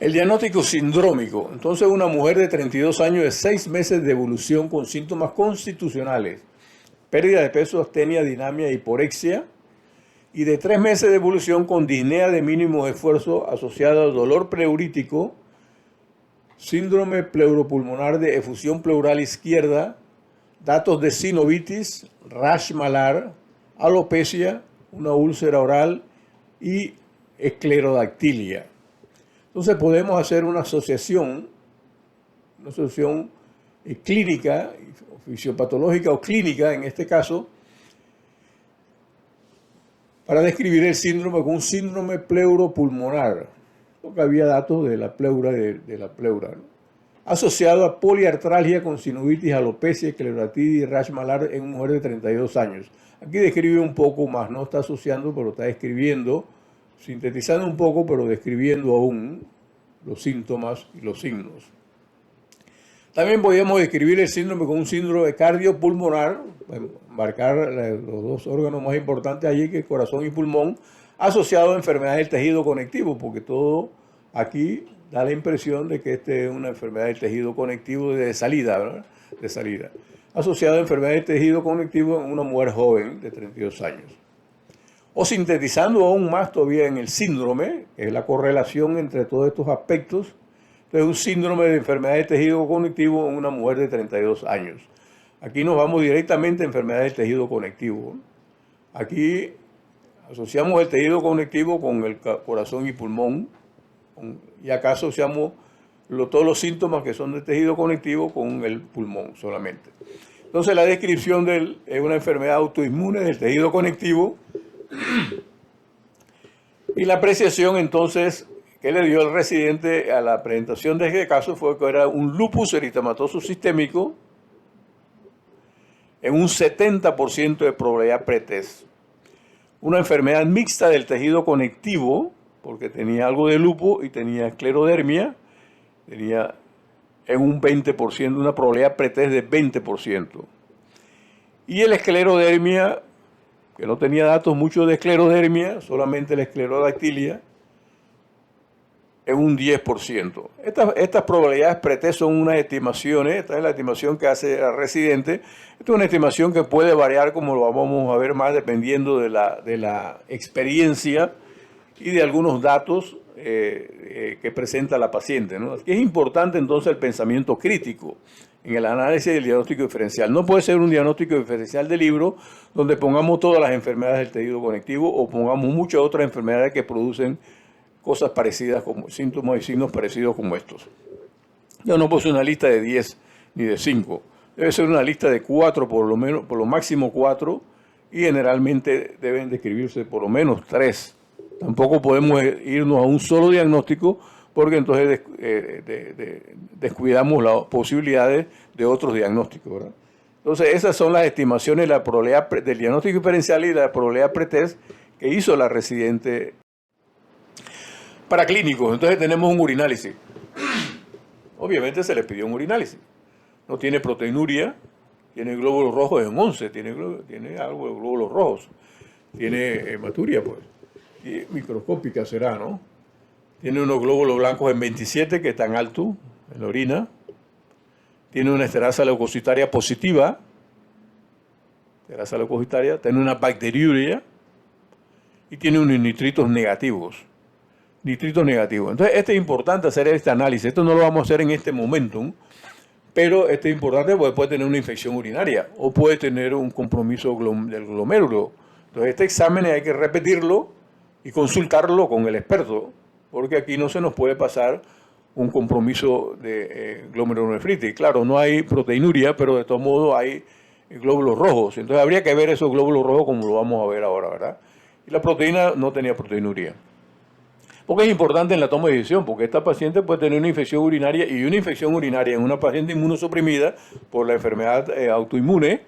El diagnóstico sindrómico. Entonces, una mujer de 32 años de 6 meses de evolución con síntomas constitucionales, pérdida de peso, astenia, dinamia, hiporexia, y de 3 meses de evolución con disnea de mínimo esfuerzo asociada al dolor pleurítico, síndrome pleuropulmonar de efusión pleural izquierda, datos de sinovitis, rash malar, alopecia, una úlcera oral y esclerodactilia. Entonces podemos hacer una asociación clínica, fisiopatológica o clínica en este caso, para describir el síndrome con un síndrome pleuropulmonar, porque había datos de la pleura, ¿no? Asociado a poliartralgia con sinovitis, alopecia, esclerotitis y rash malar en una mujer de 32 años. Aquí describe un poco más, no está asociando, pero está describiendo, sintetizando un poco, pero describiendo aún los síntomas y los signos. También podríamos describir el síndrome con un síndrome cardiopulmonar, marcar los dos órganos más importantes allí, que es corazón y pulmón, asociado a enfermedades del tejido conectivo, porque todo aquí da la impresión de que este es una enfermedad del tejido conectivo de salida, ¿verdad? De salida. Asociado a enfermedades del tejido conectivo en una mujer joven de 32 años. O sintetizando aún más todavía en el síndrome, que es la correlación entre todos estos aspectos, es un síndrome de enfermedad del tejido conectivo en una mujer de 32 años. Aquí nos vamos directamente a enfermedades del tejido conectivo. Aquí asociamos el tejido conectivo con el corazón y pulmón, y acá asociamos todos los síntomas que son del tejido conectivo con el pulmón solamente. Entonces la descripción es una enfermedad autoinmune del tejido conectivo, y la apreciación entonces que le dio el residente a la presentación de este caso fue que era un lupus eritematoso sistémico en un 70% de probabilidad pretest. Una enfermedad mixta del tejido conectivo, porque tenía algo de lupus y tenía esclerodermia, tenía en un 20%, una probabilidad pretest de 20%. Y el esclerodermia, que no tenía datos muchos de esclerodermia, solamente la esclerodactilia, en un 10%. Estas probabilidades pretest son unas estimaciones, esta es la estimación que hace el residente, esta es una estimación que puede variar, como lo vamos a ver más, dependiendo de la experiencia y de algunos datos que presenta la paciente, ¿no? Es importante entonces el pensamiento crítico en el análisis del diagnóstico diferencial. No puede ser un diagnóstico diferencial de libro donde pongamos todas las enfermedades del tejido conectivo o pongamos muchas otras enfermedades que producen cosas parecidas, como síntomas y signos parecidos como estos. Yo no puse una lista de 10 ni de 5. Debe ser una lista de 4 por lo menos, por lo máximo 4, y generalmente deben describirse por lo menos 3. Tampoco podemos irnos a un solo diagnóstico porque entonces descuidamos las posibilidades de otros diagnósticos, ¿verdad? Entonces esas son las estimaciones de la probabilidad del diagnóstico diferencial y de la probabilidad pretest que hizo la residente. Para clínicos, entonces tenemos un urinálisis. Obviamente se le pidió un urinálisis. No tiene proteinuria, tiene glóbulos rojos en 11, tiene algo de glóbulos rojos. Tiene hematuria, pues. Y microscópica será, ¿no? Tiene unos glóbulos blancos en 27 que están altos en la orina. Tiene una esterasa leucocitaria positiva. Esterasa leucocitaria. Tiene una bacteriuria. Y tiene unos nitritos negativos. Nitritos negativos. Entonces, es importante hacer este análisis. Esto no lo vamos a hacer en este momento, pero es importante porque puede tener una infección urinaria o puede tener un compromiso del glomérulo. Entonces, este examen hay que repetirlo y consultarlo con el experto, porque aquí no se nos puede pasar un compromiso de glomerulonefritis. Claro, no hay proteinuria, pero de todos modos hay glóbulos rojos. Entonces, habría que ver esos glóbulos rojos como lo vamos a ver ahora, ¿verdad? Y la proteína no tenía proteinuria. Porque es importante en la toma de decisión, porque esta paciente puede tener una infección urinaria, y una infección urinaria en una paciente inmunosuprimida por la enfermedad autoinmune.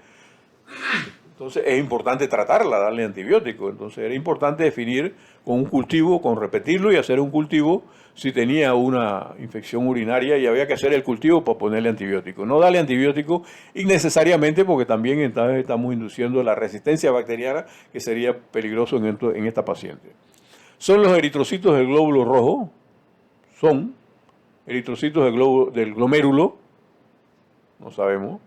Entonces es importante tratarla, darle antibióticos. Entonces era importante definir con un cultivo, con repetirlo y hacer un cultivo si tenía una infección urinaria, y había que hacer el cultivo para ponerle antibiótico. No darle antibiótico innecesariamente, porque también estamos induciendo la resistencia bacteriana, que sería peligroso en esta paciente. Son los eritrocitos del glóbulo rojo, son eritrocitos del glomérulo, no sabemos.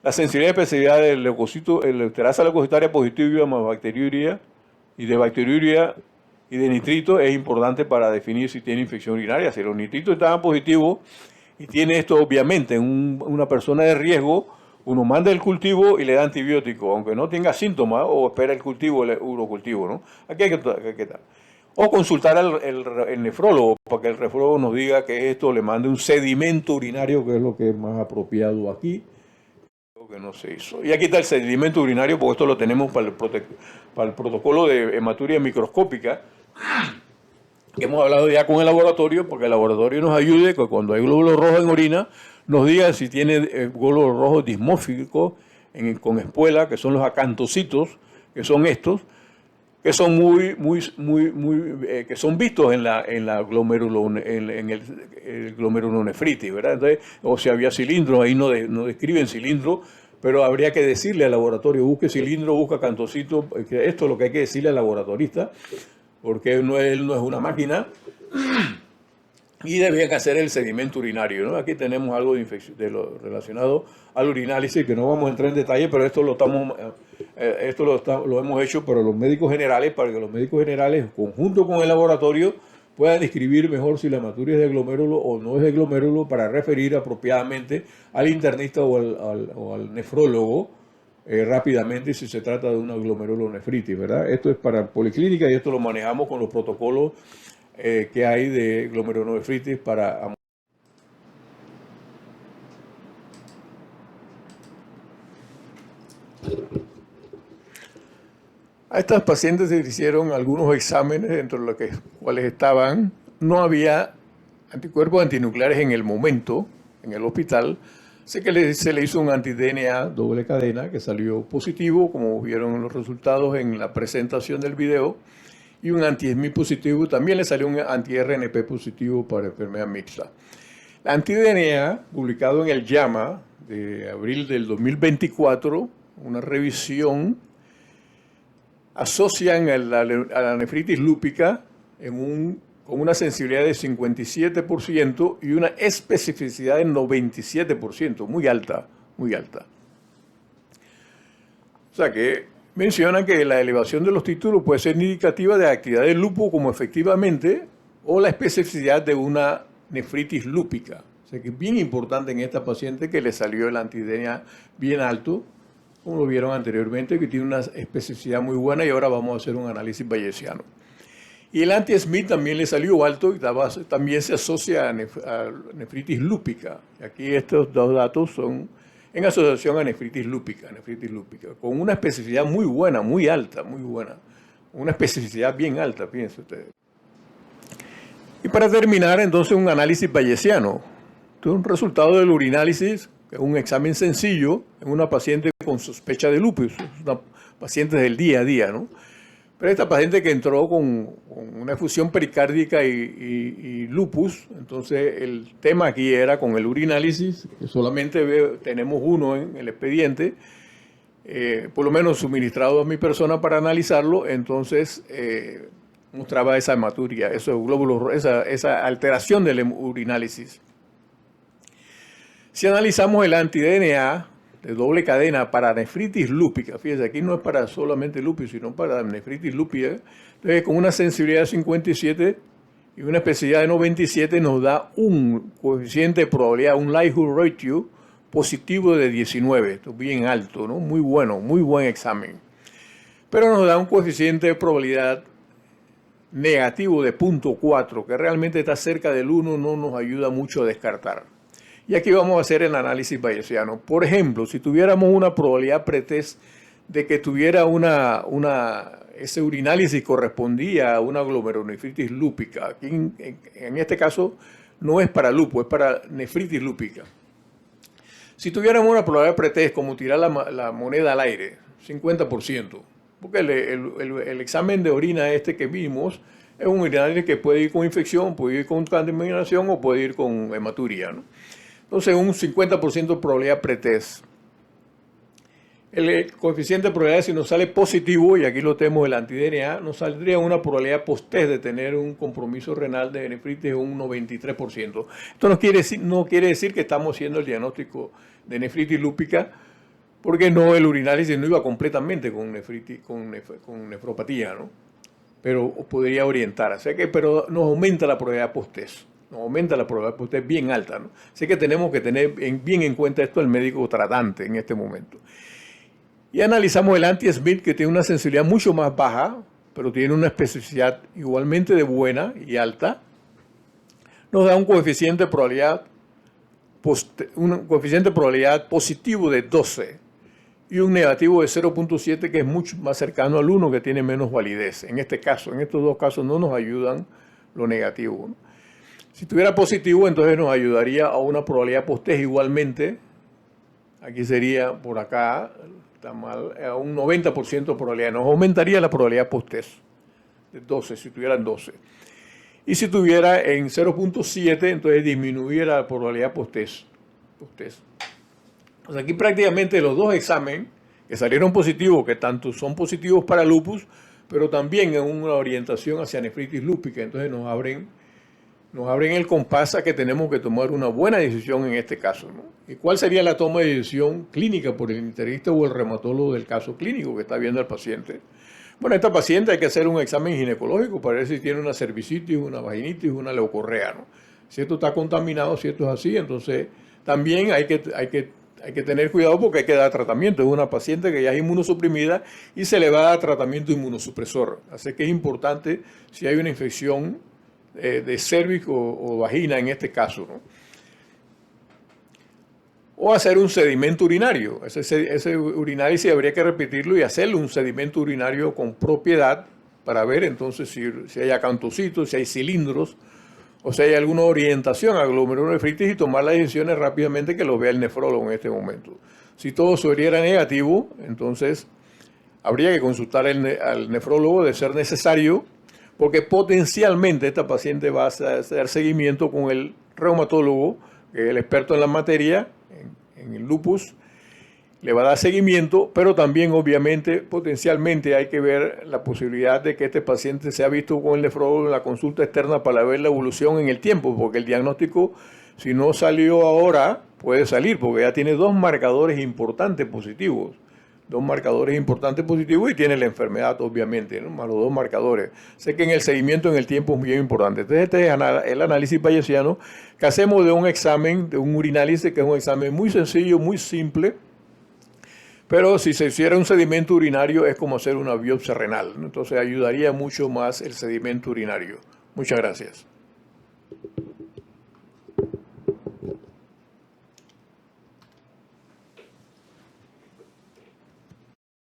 La sensibilidad y especificidad del leucocito, el terasa leucocitaria positiva más bacteriuria y de bacteriuria y de nitrito es importante para definir si tiene infección urinaria. Si los nitritos estaban positivos y tiene esto, obviamente, en una persona de riesgo, uno manda el cultivo y le da antibiótico, aunque no tenga síntomas, o espera el cultivo, el urocultivo, ¿no? Aquí hay que estar. O consultar al nefrólogo, para que el nefrólogo nos diga que esto le mande un sedimento urinario, que es lo que es más apropiado aquí, que no se hizo. Y aquí está el sedimento urinario, porque esto lo tenemos para el protocolo de hematuria microscópica, que hemos hablado ya con el laboratorio, porque el laboratorio nos ayude, que cuando hay glóbulos rojos en orina, nos diga si tiene glóbulos rojos dismórficos con espuela, que son los acantocitos, que son estos, que son que son vistos en el glomerulonefritis, ¿verdad? Entonces, o si había cilindro, ahí no describen cilindro, pero habría que decirle al laboratorio, busque cilindro, busca acantocito, que esto es lo que hay que decirle al laboratorista, porque él no es una máquina, y debía hacer el sedimento urinario, ¿no? Aquí tenemos algo de infección relacionado al urinálisis, que no vamos a entrar en detalle, pero esto lo hemos hecho para los médicos generales, para que los médicos generales, conjunto con el laboratorio, puedan describir mejor si la hematuria es de glomérulo o no es de glomérulo, para referir apropiadamente al internista o al nefrólogo rápidamente si se trata de una glomerulonefritis, ¿verdad? Esto es para policlínica y esto lo manejamos con los protocolos que hay de glomerulonefritis para... A estas pacientes se hicieron algunos exámenes, dentro de los cuales estaban, no había anticuerpos antinucleares en el momento, en el hospital, así que se le hizo un anti-DNA doble cadena que salió positivo, como vieron los resultados en la presentación del video, y un anti-SMI positivo, también le salió un anti-RNP positivo para enfermedad mixta. El anti-DNA, publicado en el JAMA de abril del 2024, una revisión, asocian a la nefritis lúpica con una sensibilidad de 57% y una especificidad de 97%, muy alta, muy alta. O sea que mencionan que la elevación de los títulos puede ser indicativa de la actividad del lupus como efectivamente, o la especificidad de una nefritis lúpica. O sea que es bien importante en esta paciente que le salió el anti-DNA bien alto, como lo vieron anteriormente, que tiene una especificidad muy buena, y ahora vamos a hacer un análisis bayesiano. Y el anti-SMI también le salió alto y también se asocia a nefritis lúpica. Aquí estos dos datos son en asociación a nefritis lúpica, con una especificidad muy buena, muy alta, muy buena. Una especificidad bien alta, fíjense ustedes. Y para terminar, entonces, un análisis bayesiano. Esto es un resultado del urinálisis, que es un examen sencillo en una paciente con sospecha de lupus, una paciente del día a día, ¿no? Pero esta paciente que entró con una efusión pericárdica y lupus, entonces el tema aquí era con el urinálisis, que solamente tenemos uno en el expediente, por lo menos suministrado a mi persona para analizarlo, entonces mostraba esa hematuria, esos glóbulos, esa alteración del urinálisis. Si analizamos el anti-DNA de doble cadena para nefritis lúpica, fíjense, aquí no es para solamente lupus, sino para nefritis lúpica, entonces con una sensibilidad de 57 y una especificidad de 97 nos da un coeficiente de probabilidad, un likelihood ratio positivo de 19, esto es bien alto, ¿no? Muy bueno, muy buen examen. Pero nos da un coeficiente de probabilidad negativo de 0.4, que realmente está cerca del 1, no nos ayuda mucho a descartar. Y aquí vamos a hacer el análisis bayesiano. Por ejemplo, si tuviéramos una probabilidad pretest de que tuviera ese urinálisis correspondía a una glomerulonefritis lúpica. Aquí en este caso no es para lupus, es para nefritis lúpica. Si tuviéramos una probabilidad pretest como tirar la moneda al aire, 50%, porque el examen de orina que vimos es un urinálisis que puede ir con infección, puede ir con contaminación o puede ir con hematuria, ¿no? Entonces, un 50% de probabilidad pretest. El coeficiente de probabilidad, si nos sale positivo, y aquí lo tenemos el anti-DNA, nos saldría una probabilidad post-test de tener un compromiso renal de nefritis de un 93%. Esto no quiere decir que estamos haciendo el diagnóstico de nefritis lúpica, porque no, el urinálisis no iba completamente con nefritis, con nefropatía, ¿no? Pero podría orientar. O sea que, pero nos aumenta la probabilidad post-test. Nos aumenta la probabilidad post-test bien alta, ¿no? Así que tenemos que tener bien en cuenta esto el médico tratante en este momento. Y analizamos el anti-Smith, que tiene una sensibilidad mucho más baja, pero tiene una especificidad igualmente de buena y alta. Nos da un coeficiente de probabilidad positivo de 12 y un negativo de 0.7, que es mucho más cercano al 1, que tiene menos validez. En este caso, en estos dos casos no nos ayudan lo negativo, ¿no? Si tuviera positivo, entonces nos ayudaría a una probabilidad post-test igualmente. Aquí sería por acá, está mal, a un 90% de probabilidad. Nos aumentaría la probabilidad post-test de 12, si tuvieran 12. Y si tuviera en 0.7, entonces disminuyera la probabilidad post-test. Pues aquí prácticamente los dos exámenes que salieron positivos, que tanto son positivos para lupus, pero también en una orientación hacia nefritis lúpica, entonces nos abren el compás a que tenemos que tomar una buena decisión en este caso, ¿no? ¿Y cuál sería la toma de decisión clínica por el internista o el reumatólogo del caso clínico que está viendo al paciente? Bueno, a esta paciente hay que hacer un examen ginecológico para ver si tiene una cervicitis, una vaginitis, una leucorrea, ¿no? Si esto está contaminado, si esto es así, entonces también hay que tener cuidado porque hay que dar tratamiento. Es una paciente que ya es inmunosuprimida y se le va a dar tratamiento inmunosupresor. Así que es importante si hay una infección de cervix o vagina en este caso, ¿no? O hacer un sedimento urinario. Ese urinálisis habría que repetirlo y hacerle un sedimento urinario con propiedad para ver entonces si hay acantocitos, si hay cilindros, o si hay alguna orientación a glomerulonefritis y tomar las decisiones rápidamente que lo vea el nefrólogo en este momento. Si todo saliera negativo, entonces habría que consultar al nefrólogo de ser necesario, porque potencialmente esta paciente va a hacer seguimiento con el reumatólogo, que es el experto en la materia, en el lupus, le va a dar seguimiento, pero también obviamente potencialmente hay que ver la posibilidad de que este paciente sea visto con el nefrólogo en la consulta externa para ver la evolución en el tiempo, porque el diagnóstico, si no salió ahora, puede salir, porque ya tiene dos marcadores importantes positivos. Y tiene la enfermedad, obviamente, ¿no? Más los dos marcadores. Sé que en el seguimiento en el tiempo es muy importante. Entonces, este es el análisis bayesiano que hacemos de un examen, de un urinálisis, que es un examen muy sencillo, muy simple, pero si se hiciera un sedimento urinario es como hacer una biopsia renal, ¿no? Entonces, ayudaría mucho más el sedimento urinario. Muchas gracias.